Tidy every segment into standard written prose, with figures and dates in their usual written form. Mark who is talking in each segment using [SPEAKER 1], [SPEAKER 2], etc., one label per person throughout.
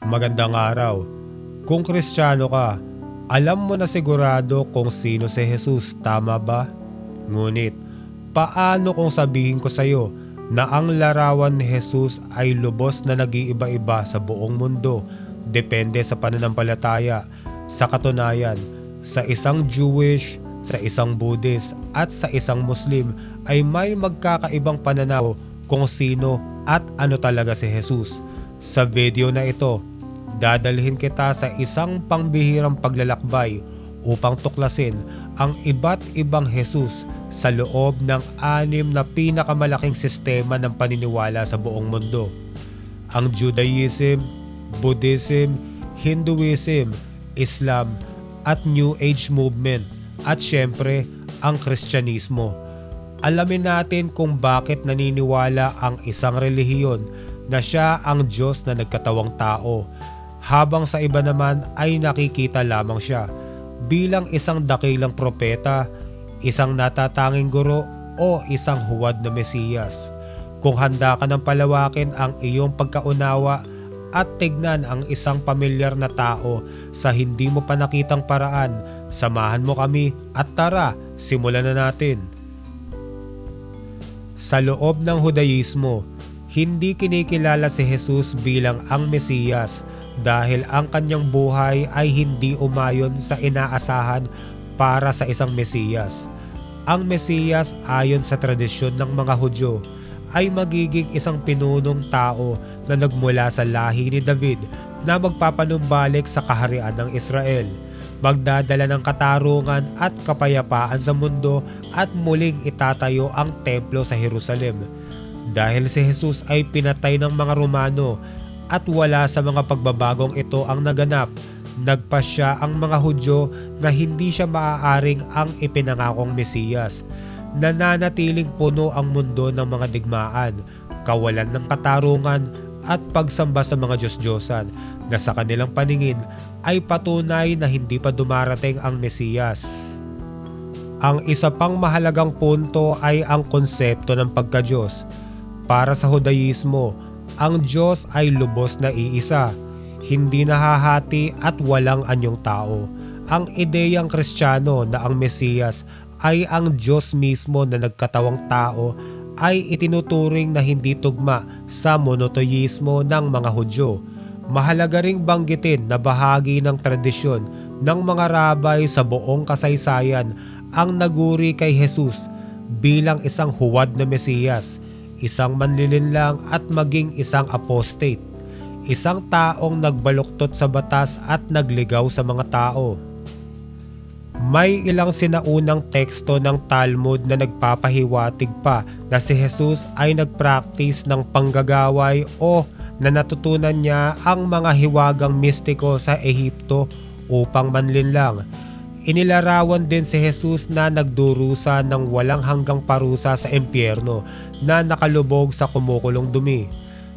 [SPEAKER 1] Magandang araw. Kung Kristiyano ka, alam mo na sigurado kung sino si Jesus, tama ba? Ngunit, paano kung sabihin ko sa iyo na ang larawan ni Jesus ay lubos na nag-iiba-iba sa buong mundo, depende sa pananampalataya? Sa katunayan, sa isang Jewish, sa isang Buddhist at sa isang Muslim ay may magkakaibang pananaw kung sino at ano talaga si Jesus. Sa video na ito, dadalhin kita sa isang pangbihirang paglalakbay upang tuklasin ang iba't ibang Jesus sa loob ng 6 na pinakamalaking sistema ng paniniwala sa buong mundo. Ang Judaism, Buddhism, Hinduism, Islam at New Age movement at syempre ang Kristyanismo. Alamin natin kung bakit naniniwala ang isang relihiyon na siya ang Diyos na nagkatawang tao, habang sa iba naman ay nakikita lamang siya bilang isang dakilang propeta, isang natatanging guro o isang huwad na Mesiyas. Kung handa ka ng palawakin ang iyong pagkaunawa at tignan ang isang pamilyar na tao sa hindi mo pa nakitang paraan, samahan mo kami at tara, simulan na natin. Sa loob ng Hudaismo, hindi kinikilala si Jesus bilang ang Mesiyas dahil ang kanyang buhay ay hindi umayon sa inaasahan para sa isang Mesiyas. Ang Mesiyas ayon sa tradisyon ng mga Hudyo ay magiging isang pinunong tao na nagmula sa lahi ni David na magpapanumbalik sa kaharian ng Israel, magdadala ng katarungan at kapayapaan sa mundo at muling itatayo ang templo sa Jerusalem. Dahil si Jesus ay pinatay ng mga Romano at wala sa mga pagbabagong ito ang naganap, nagpasya ang mga Hudyo na hindi siya maaaring ang ipinangakong Mesiyas. Nananatiling puno ang mundo ng mga digmaan, kawalan ng katarungan at pagsamba sa mga Diyos-Diyosan na sa kanilang paningin ay patunay na hindi pa dumarating ang Mesiyas. Ang isa pang mahalagang punto ay ang konsepto ng pagka-Diyos. Para sa Hudaismo, ang Diyos ay lubos na iisa, hindi nahahati at walang anyong tao. Ang ideyang Kristiyano na ang Mesiyas ay ang Diyos mismo na nagkatawang tao ay itinuturing na hindi tugma sa monoteismo ng mga Hudyo. Mahalaga ring banggitin na bahagi ng tradisyon ng mga rabay sa buong kasaysayan ang naguri kay Jesus bilang isang huwad na Mesiyas, isang manlilinlang at maging isang apostate, isang taong nagbaluktot sa batas at nagligaw sa mga tao. May ilang sinaunang teksto ng Talmud na nagpapahiwatig pa na si Jesus ay nagpractice ng panggagaway o na natutunan niya ang mga hiwagang mistiko sa Ehipto upang manlinlang. Inilarawan din si Jesus na nagdurusa ng walang hanggang parusa sa impyerno na nakalubog sa kumukulong dumi.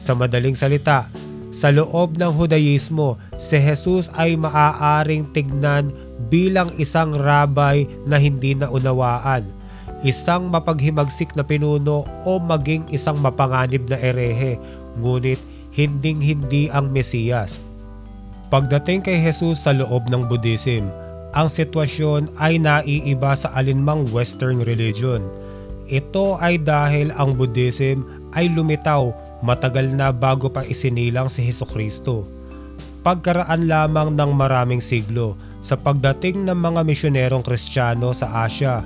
[SPEAKER 1] Sa madaling salita, sa loob ng Hudaismo, si Jesus ay maaaring tignan bilang isang rabay na hindi naunawaan, isang mapaghimagsik na pinuno o maging isang mapanganib na erehe, ngunit hinding-hindi ang Mesiyas. Pagdating kay Jesus sa loob ng Buddhism, ang sitwasyon ay naiiba sa alinmang Western religion. Ito ay dahil ang Buddhism ay lumitaw matagal na bago pa isinilang si Hesukristo. Pagkaraan lamang ng maraming siglo sa pagdating ng mga misyonerong Kristiyano sa Asya,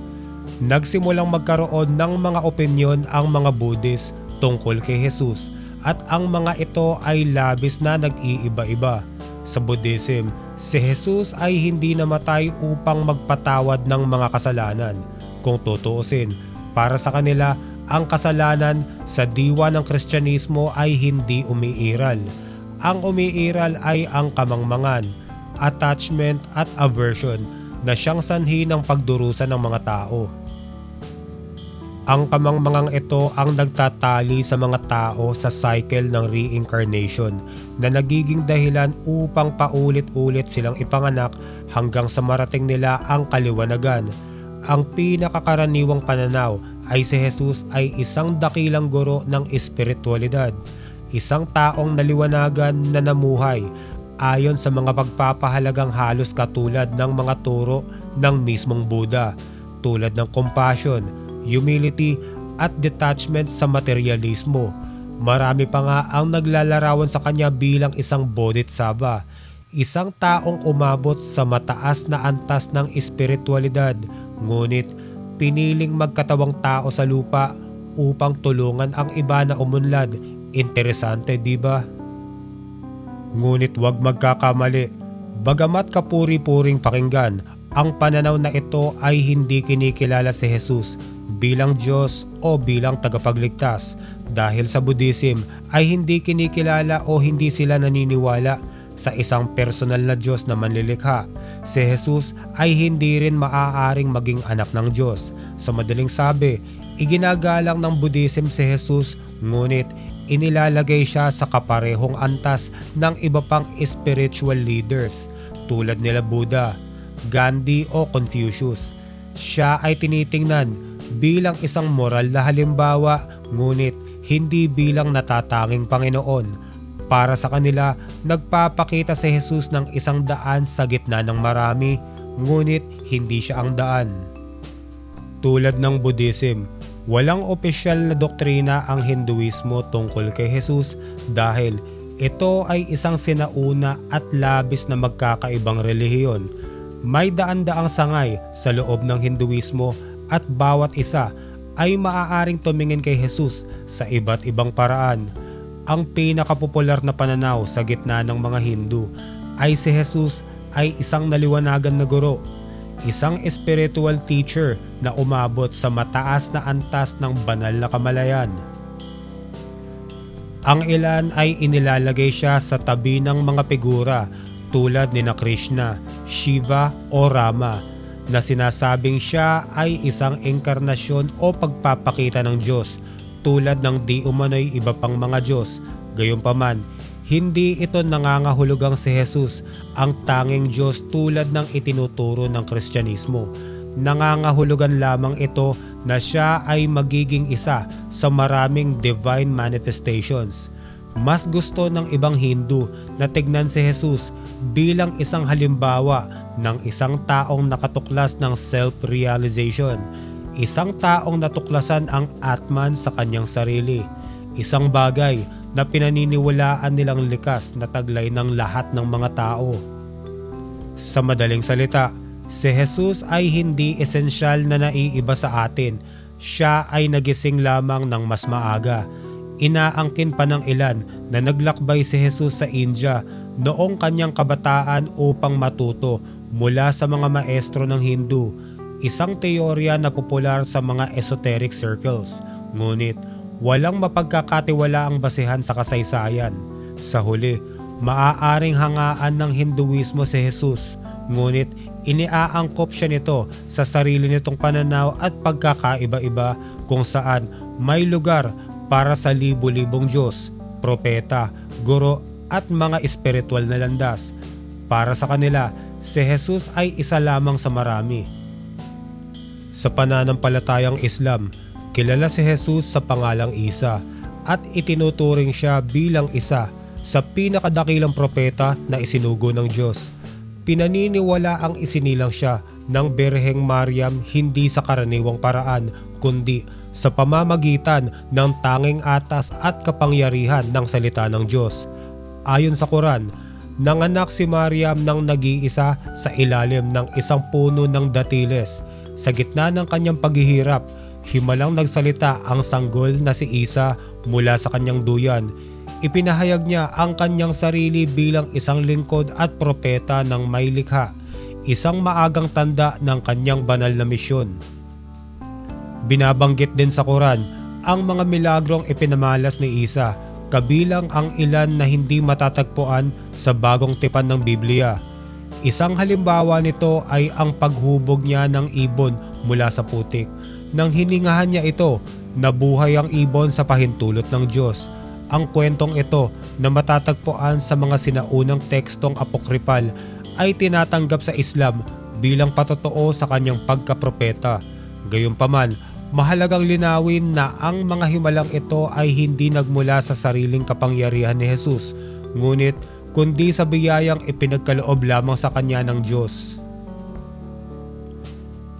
[SPEAKER 1] nagsimulang magkaroon ng mga opinyon ang mga Buddhist tungkol kay Jesus at ang mga ito ay labis na nag-iiba-iba. Sa Buddhism, si Jesus ay hindi namatay upang magpatawad ng mga kasalanan. Kung tutuusin, para sa kanila, ang kasalanan sa diwa ng Kristyanismo ay hindi umiiral. Ang umiiral ay ang kamangmangan, attachment at aversion na siyang sanhi ng pagdurusa ng mga tao. Ang kamangmangang ito ang nagtatali sa mga tao sa cycle ng reincarnation na nagiging dahilan upang paulit-ulit silang ipanganak hanggang sa marating nila ang kaliwanagan. Ang pinakakaraniwang pananaw ay si Jesus ay isang dakilang guro ng espiritualidad, isang taong naliwanagan na namuhay ayon sa mga pagpapahalagang halos katulad ng mga turo ng mismong Buddha, tulad ng compassion, humility at detachment sa materialismo. Marami pa nga ang naglalarawan sa kanya bilang isang bodhisattva, isang taong umabot sa mataas na antas ng espiritualidad, ngunit piniling magkatawang tao sa lupa upang tulungan ang iba na umunlad. Interesante, di ba? Ngunit huwag magkakamali, bagamat kapuri-puring pakinggan, ang pananaw na ito ay hindi kinikilala si Jesus bilang Diyos o bilang tagapagligtas, dahil sa Buddhism ay hindi kinikilala o hindi sila naniniwala sa isang personal na Diyos na manlilikha. Si Jesus ay hindi rin maaaring maging anak ng Diyos. Sa madaling sabi, iginagalang ng Buddhism si Jesus, ngunit inilalagay siya sa kaparehong antas ng iba pang spiritual leaders tulad nila Buddha, Gandhi o Confucius. Siya ay tinitingnan bilang isang moral na halimbawa, ngunit hindi bilang natatanging Panginoon. Para sa kanila, nagpapakita si Jesus ng isang daan sa gitna ng marami, ngunit hindi siya ang daan. Tulad ng Buddhism, walang opisyal na doktrina ang Hinduismo tungkol kay Jesus dahil ito ay isang sinauna at labis na magkakaibang relihiyon. May daan-daang sangay sa loob ng Hinduismo at bawat isa ay maaaring tumingin kay Jesus sa iba't ibang paraan. Ang pinakapopular na pananaw sa gitna ng mga Hindu ay si Jesus ay isang naliwanagan na guro, isang spiritual teacher na umabot sa mataas na antas ng banal na kamalayan. Ang ilan ay inilalagay siya sa tabi ng mga figura tulad ni Krishna, Shiva o Rama, na sinasabing siya ay isang inkarnasyon o pagpapakita ng Diyos tulad ng di umano'y iba pang mga Diyos. Gayunpaman, hindi ito nangangahulugang si Jesus ang tanging Diyos tulad ng itinuturo ng Kristyanismo. Nangangahulugan lamang ito na siya ay magiging isa sa maraming divine manifestations. Mas gusto ng ibang Hindu na tignan si Jesus bilang isang halimbawa ng isang taong nakatuklas ng self-realization, isang taong natuklasan ang Atman sa kanyang sarili, isang bagay na pinaniniwalaan nilang likas na taglay ng lahat ng mga tao. Sa madaling salita, si Jesus ay hindi esensyal na naiiba sa atin. Siya ay nagising lamang ng mas maaga. Inaangkin pa ng ilan na naglakbay si Jesus sa India noong kanyang kabataan upang matuto mula sa mga maestro ng Hindu, isang teorya na popular sa mga esoteric circles. Ngunit walang mapagkakatiwalaang basehan sa kasaysayan. Sa huli, maaaring hangaan ng Hinduismo si Jesus, ngunit iniaangkop siya nito sa sarili nitong pananaw at pagkakaiba-iba kung saan may lugar para sa libu-libong Diyos, propeta, guro at mga espiritual na landas. Para sa kanila, si Jesus ay isa lamang sa marami. Sa pananampalatayang Islam, kilala si Jesus sa pangalang Isa at itinuturing siya bilang isa sa pinakadakilang propeta na isinugo ng Diyos. Pinaniniwala ang isinilang siya ng Birheng Mariam hindi sa karaniwang paraan kundi sa pamamagitan ng tanging atas at kapangyarihan ng salita ng Diyos. Ayon sa Quran, nanganak si Mariam ng nag-iisa sa ilalim ng isang puno ng datiles. Sa gitna ng kanyang paghihirap, himalang nagsalita ang sanggol na si Isa mula sa kanyang duyan. Ipinahayag niya ang kanyang sarili bilang isang lingkod at propeta ng may likha, isang maagang tanda ng kanyang banal na misyon. Binabanggit din sa Quran ang mga milagrong ipinamalas ni Isa, kabilang ang ilan na hindi matatagpuan sa bagong tipan ng Biblia. Isang halimbawa nito ay ang paghubog niya ng ibon mula sa putik. Nang hiningahan niya ito, nabuhay ang ibon sa pahintulot ng Diyos. Ang kwentong ito na matatagpuan sa mga sinaunang tekstong apokripal ay tinatanggap sa Islam bilang patotoo sa kanyang pagkapropeta. Gayunpaman, Mahalagang linawin na ang mga himalang ito ay hindi nagmula sa sariling kapangyarihan ni Jesus, ngunit kundi sa biyayang ipinagkaloob lamang sa kanya ng Diyos.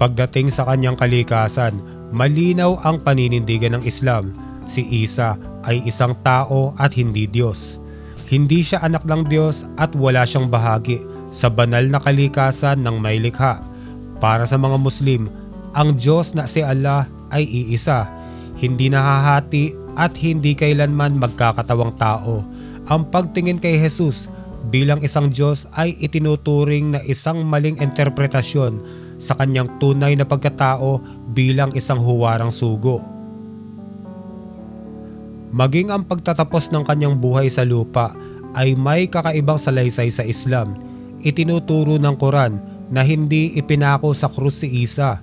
[SPEAKER 1] Pagdating sa kanyang kalikasan, malinaw ang paninindigan ng Islam. Si Isa ay isang tao at hindi Diyos. Hindi siya anak ng Diyos at wala siyang bahagi sa banal na kalikasan ng may likha. Para sa mga Muslim, ang Diyos na si Allah ay iisa, hindi nahahati at hindi kailanman magkakatawang tao. Ang pagtingin kay Jesus bilang isang Diyos ay itinuturing na isang maling interpretasyon sa kanyang tunay na pagkatao bilang isang huwarang sugo. Maging ang pagtatapos ng kanyang buhay sa lupa ay may kakaibang salaysay sa Islam. Itinuturo ng Quran na hindi ipinako sa krus si Isa.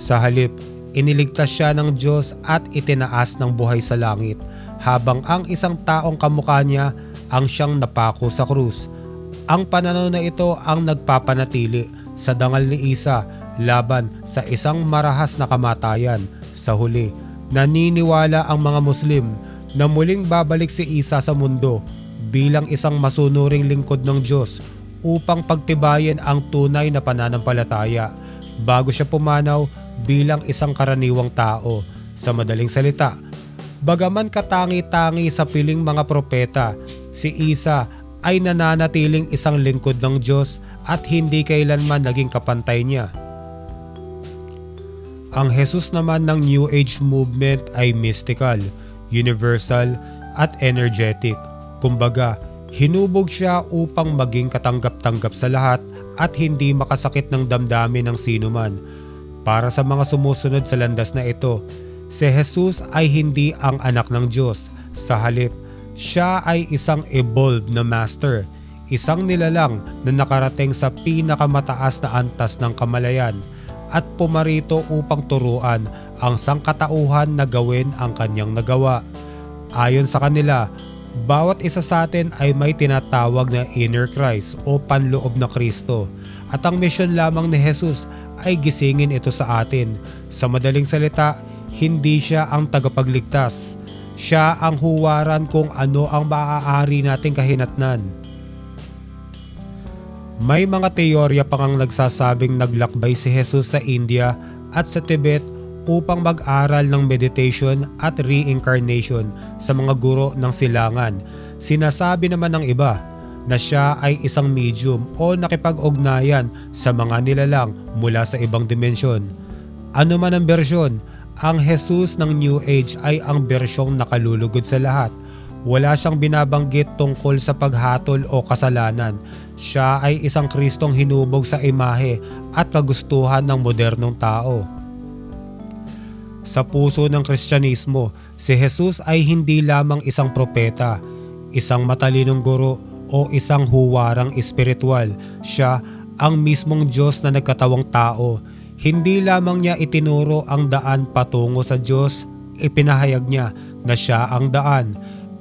[SPEAKER 1] Sa halip, iniligtas siya ng Diyos at itinaas ng buhay sa langit, habang ang isang taong kamukha niya ang siyang napako sa krus. Ang pananaw na ito ang nagpapanatili sa dangal ni Isa laban sa isang marahas na kamatayan. Sa huli, naniniwala ang mga Muslim na muling babalik si Isa sa mundo bilang isang masunuring lingkod ng Diyos upang pagtibayin ang tunay na pananampalataya bago siya pumanaw bilang isang karaniwang tao. Sa madaling salita, bagaman katangi-tangi sa piling mga propeta, si Isa ay nananatiling isang lingkod ng Diyos at hindi kailanman naging kapantay niya. Ang Jesus naman ng New Age movement ay mystical, universal at energetic. Kumbaga, hinubog siya upang maging katanggap-tanggap sa lahat at hindi makasakit ng damdamin ng sinuman. Para sa mga sumusunod sa landas na ito, si Jesus ay hindi ang anak ng Diyos. Sa halip, siya ay isang evolved na master, isang nilalang na nakarating sa pinakamataas na antas ng kamalayan at pumarito upang turuan ang sangkatauhan na gawin ang kanyang nagawa. Ayon sa kanila, bawat isa sa atin ay may tinatawag na inner Christ o panloob na Kristo, at ang misyon lamang ni Jesus ay gisingin ito sa atin. Sa madaling salita, hindi siya ang tagapagligtas. Siya ang huwaran kung ano ang maaari nating kahinatnan. May mga teorya pa ngang nagsasabing naglakbay si Jesus sa India at sa Tibet upang mag-aral ng meditation at reincarnation sa mga guro ng silangan. Sinasabi naman ng iba na siya ay isang medium o nakipag-ugnayan sa mga nilalang mula sa ibang dimensyon. Ano man ang bersyon, ang Jesus ng New Age ay ang bersyong nakalulugod sa lahat. Wala siyang binabanggit tungkol sa paghatol o kasalanan. Siya ay isang Kristong hinubog sa imahe at kagustuhan ng modernong tao. Sa puso ng Kristyanismo, si Jesus ay hindi lamang isang propeta, isang matalinong guro o isang huwarang espiritual. Siya ang mismong Diyos na nagkatawang tao. Hindi lamang niya itinuro ang daan patungo sa Diyos, ipinahayag niya na siya ang daan.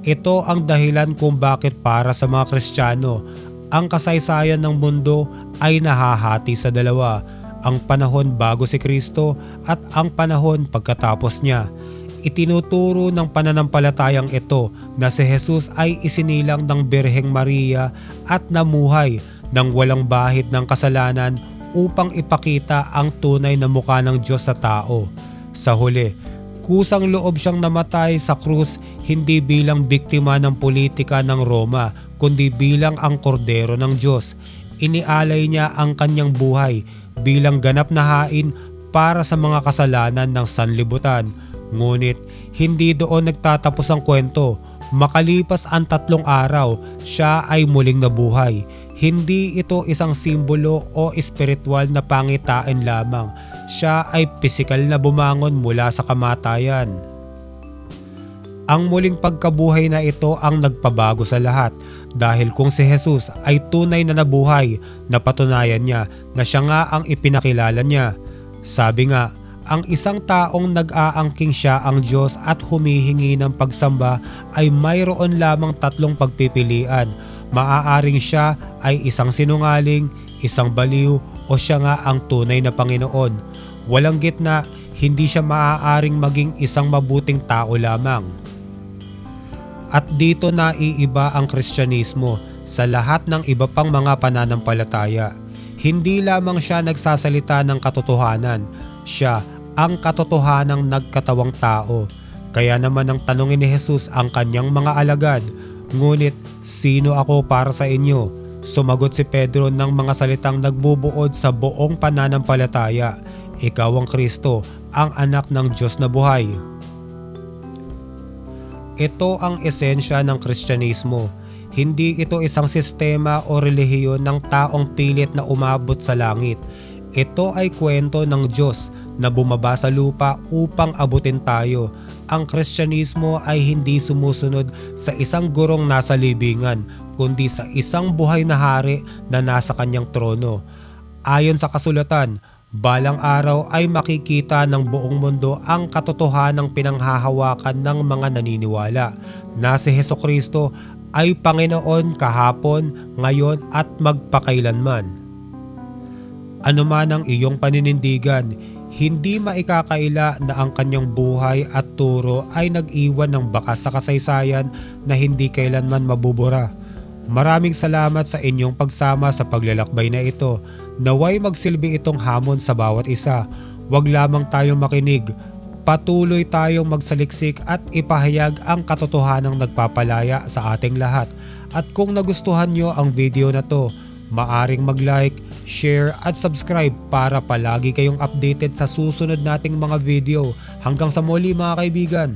[SPEAKER 1] Ito ang dahilan kung bakit para sa mga Kristiyano, ang kasaysayan ng mundo ay nahahati sa dalawa: ang panahon bago si Kristo at ang panahon pagkatapos niya. Itinuturo ng pananampalatayang ito na si Jesus ay isinilang ng Birheng Maria at namuhay ng walang bahid ng kasalanan upang ipakita ang tunay na mukha ng Diyos sa tao. Sa huli, kusang loob siyang namatay sa krus hindi bilang biktima ng politika ng Roma, kundi bilang ang kordero ng Diyos. Inialay niya ang kanyang buhay bilang ganap na hain para sa mga kasalanan ng sanlibutan. Ngunit hindi doon nagtatapos ang kwento. Makalipas ang 3 araw, siya ay muling nabuhay. Hindi ito isang simbolo o espiritual na pangitain lamang. Siya ay pisikal na bumangon mula sa kamatayan. Ang muling pagkabuhay na ito ang nagpabago sa lahat, dahil kung si Jesus ay tunay na nabuhay, napatunayan niya na siya nga ang ipinakilala niya. Sabi nga, ang isang taong nag-aangking siya ang Diyos at humihingi ng pagsamba ay mayroon lamang 3 pagpipilian. Maaaring siya ay isang sinungaling, isang baliw, o siya nga ang tunay na Panginoon. Walang gitna, hindi siya maaaring maging isang mabuting tao lamang. At dito naiiba ang Kristyanismo sa lahat ng iba pang mga pananampalataya. Hindi lamang siya nagsasalita ng katotohanan, siya ang katotohanang nagkatawang tao. Kaya naman ang tanongin ni Jesus ang kanyang mga alagad, "Ngunit sino ako para sa inyo?" Sumagot si Pedro ng mga salitang nagbubuod sa buong pananampalataya, "Ikaw ang Kristo, ang anak ng Diyos na buhay." Ito ang esensya ng Kristyanismo. Hindi ito isang sistema o relihiyon ng taong pilit na umabot sa langit. Ito ay kwento ng Diyos na bumaba sa lupa upang abutin tayo. Ang Kristyanismo ay hindi sumusunod sa isang gurong nasa libingan, kundi sa isang buhay na hari na nasa kanyang trono. Ayon sa kasulatan, balang araw ay makikita ng buong mundo ang katotohanang pinanghahawakan ng mga naniniwala na si Hesukristo ay Panginoon kahapon, ngayon at magpakailanman. Ano man ang iyong paninindigan, hindi maikakaila na ang kanyang buhay at turo ay nag-iwan ng bakas sa kasaysayan na hindi kailanman mabubura. Maraming salamat sa inyong pagsama sa paglalakbay na ito. Naway magsilbi itong hamon sa bawat isa. Huwag lamang tayong makinig. Patuloy tayong magsaliksik at ipahayag ang katotohanang nagpapalaya sa ating lahat. At kung nagustuhan nyo ang video na to, maaring mag-like, share at subscribe para palagi kayong updated sa susunod nating mga video. Hanggang sa muli mga kaibigan!